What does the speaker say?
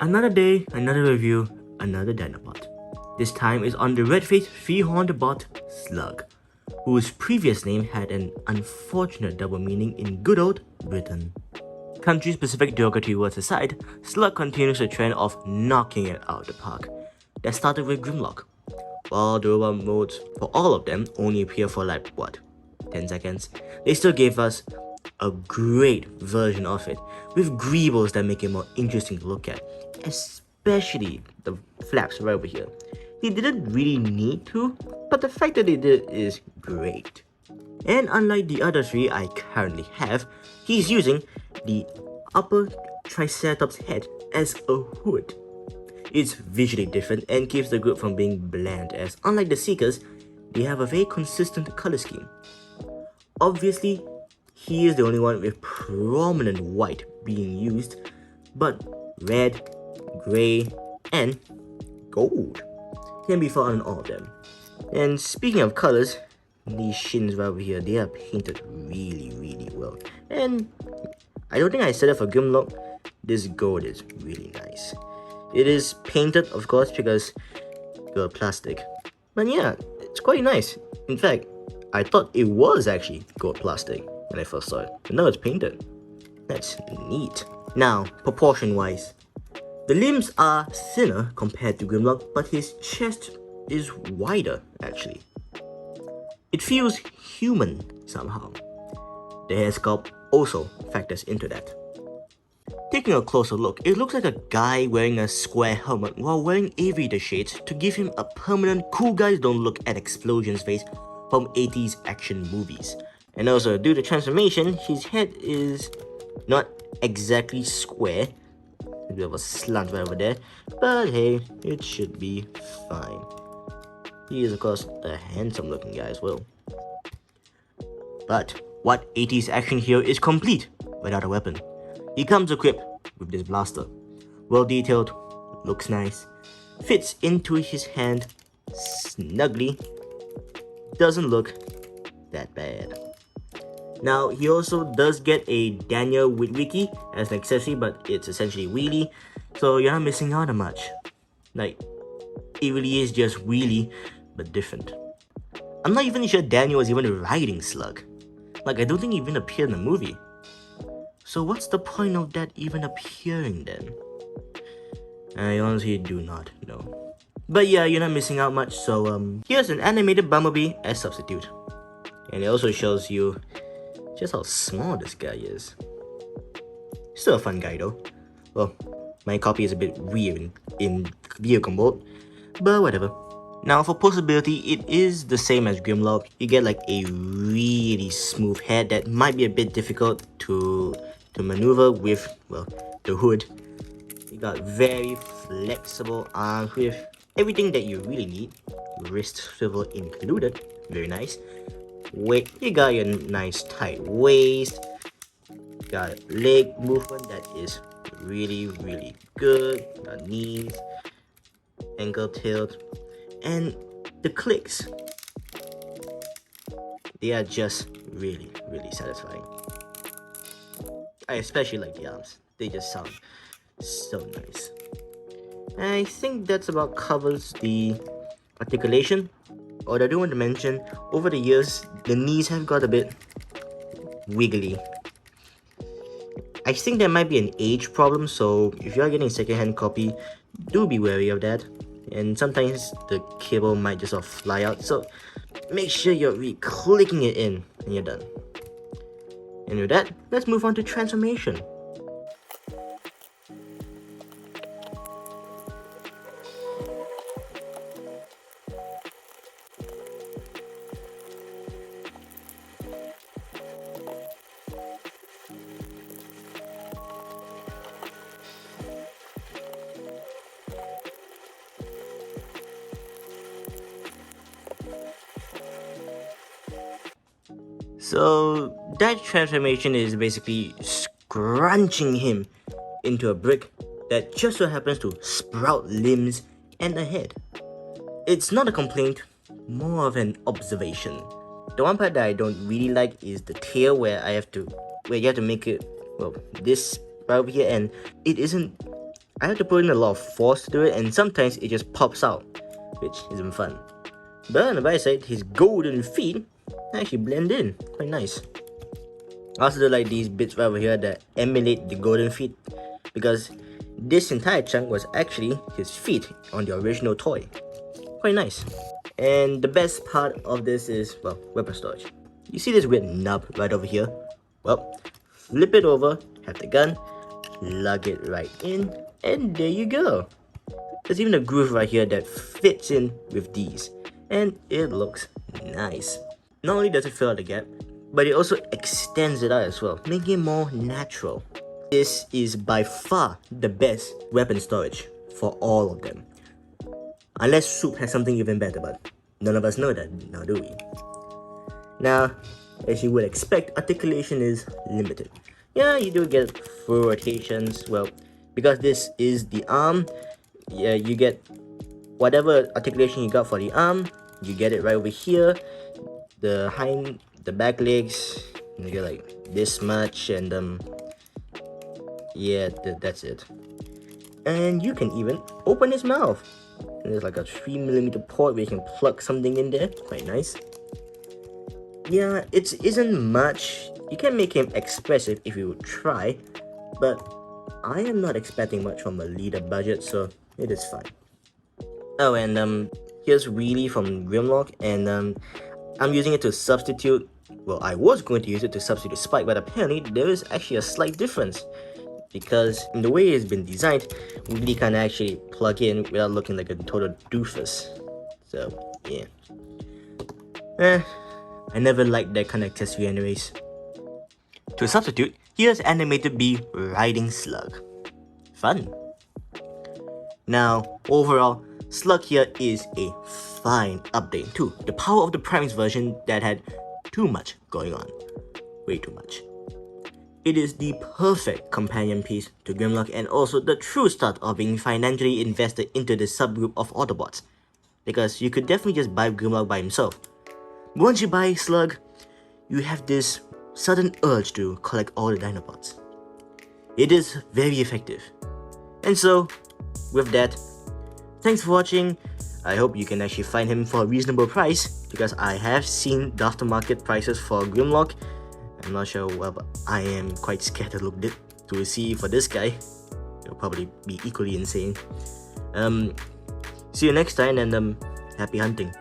Another day, another review, another Dinobot. This time is on the red-faced three-horned bot, Slug, whose previous name had an unfortunate double meaning in good old Britain. Country-specific derogatory words aside, Slug continues the trend of knocking it out of the park. That started with Grimlock. While the robot modes for all of them only appear for 10 seconds, they still gave us a great version of it, with greebles that make it more interesting to look at, especially the flaps right over here. They didn't really need to, but the fact that they did is great. And unlike the other three I currently have, he's using the upper Triceratops head as a hood. It's visually different and keeps the group from being bland, as unlike the Seekers, they have a very consistent color scheme. Obviously, he is the only one with prominent white being used, but red, grey, and gold can be found on all of them. And speaking of colors, these shins right over here, they are painted really well. And I don't think I said it for Grimlock, this gold is really nice. It is painted, of course, because gold plastic. But yeah, it's quite nice. In fact, I thought it was actually gold plastic when I first saw it, but now it's painted. That's neat. Now, proportion-wise, the limbs are thinner compared to Grimlock, but his chest is wider, actually. It feels human somehow. The hair sculpt also factors into that. Taking a closer look, it looks like a guy wearing a square helmet while wearing aviator shades to give him a permanent cool guys don't look at explosions face from 80s action movies. And also, due to transformation, his head is not exactly square. A bit of a slant right over there, but hey, it should be fine. He is of course a handsome looking guy as well. But what 80s action hero is complete without a weapon? He comes equipped with this blaster. Well detailed, looks nice, fits into his hand snugly, doesn't look that bad. Now, he also does get a Daniel Witwicky as an accessory, but it's essentially wheelie, so you're not missing out on much. Like, it really is just wheelie, but different. I'm not even sure Daniel was even riding Slug. Like, I don't think he even appeared in the movie. So what's the point of that even appearing then? I honestly do not know. But yeah, you're not missing out much, so here's an animated Bumblebee as substitute. And it also shows you just how small this guy is. Still a fun guy though. Well, my copy is a bit weird in vehicle mode, but whatever. Now for posability, it is the same as Grimlock. You get like a really smooth head that might be a bit difficult to maneuver with, well, the hood. You got very flexible arms with everything that you really need. Wrist swivel included, very nice. Wait, you got your nice tight waist. Got leg movement that is really good. Got knees, ankle tilt, and the clicks. They are just really satisfying. I especially like the arms. They just sound so nice. And I think that's about covers the articulation. What I do want to mention, over the years, the knees have got a bit wiggly. I think there might be an age problem, so if you are getting a second-hand copy, do be wary of that. And sometimes the cable might just sort of fly out, so make sure you're re-clicking it in and you're done. And with that, let's move on to transformation. So that transformation is basically scrunching him into a brick that just so happens to sprout limbs and a head. It's not a complaint, more of an observation. The one part that I don't really like is the tail where you have to make it, well, this right over here, and it isn't I have to put in a lot of force to do it, and sometimes it just pops out, which isn't fun. But on the right side, his golden feet actually blend in quite nice. I also do like these bits right over here that emulate the golden feet, because this entire chunk was actually his feet on the original toy. Quite nice. And the best part of this is, well, weapon storage. You see this weird nub right over here? Well, flip it over, have the gun, plug it right in, and there you go. There's even a groove right here that fits in with these, and it looks nice. Not only does it fill out the gap, but it also extends it out as well, making it more natural. This is by far the best weapon storage for all of them. Unless Soup has something even better, but none of us know that, now do we? Now, as you would expect, articulation is limited. Yeah, you do get full rotations. Well, because this is the arm, yeah, you get whatever articulation you got for the arm, you get it right over here. The back legs, you get like this much, and yeah, that's it. And you can even open his mouth. And there's like a 3mm port where you can plug something in there. Quite nice. Yeah, it isn't much. You can make him expressive if you try, but I am not expecting much from a leader budget, so it is fine. Oh, and here's Wheelie from Grimlock, and I'm using it to substitute. Well, I was going to use it to substitute Spike, but apparently there is actually a slight difference, because in the way it's been designed, Wheelie can actually plug in without looking like a total doofus. So yeah. I never liked that kind of accessory anyways. To substitute, here's Animated Bee riding Slug. Fun. Now, overall, Slug here is a fine update to the Power of the Primes version that had too much going on. Way too much. It is the perfect companion piece to Grimlock, and also the true start of being financially invested into the subgroup of Autobots, because you could definitely just buy Grimlock by himself. But once you buy Slug, you have this sudden urge to collect all the Dinobots. It is very effective. And so, with that, thanks for watching. I hope you can actually find him for a reasonable price, because I have seen the aftermarket prices for Grimlock. I'm not sure, well, but I am quite scared to look to see for this guy. It'll probably be equally insane. See you next time, and happy hunting.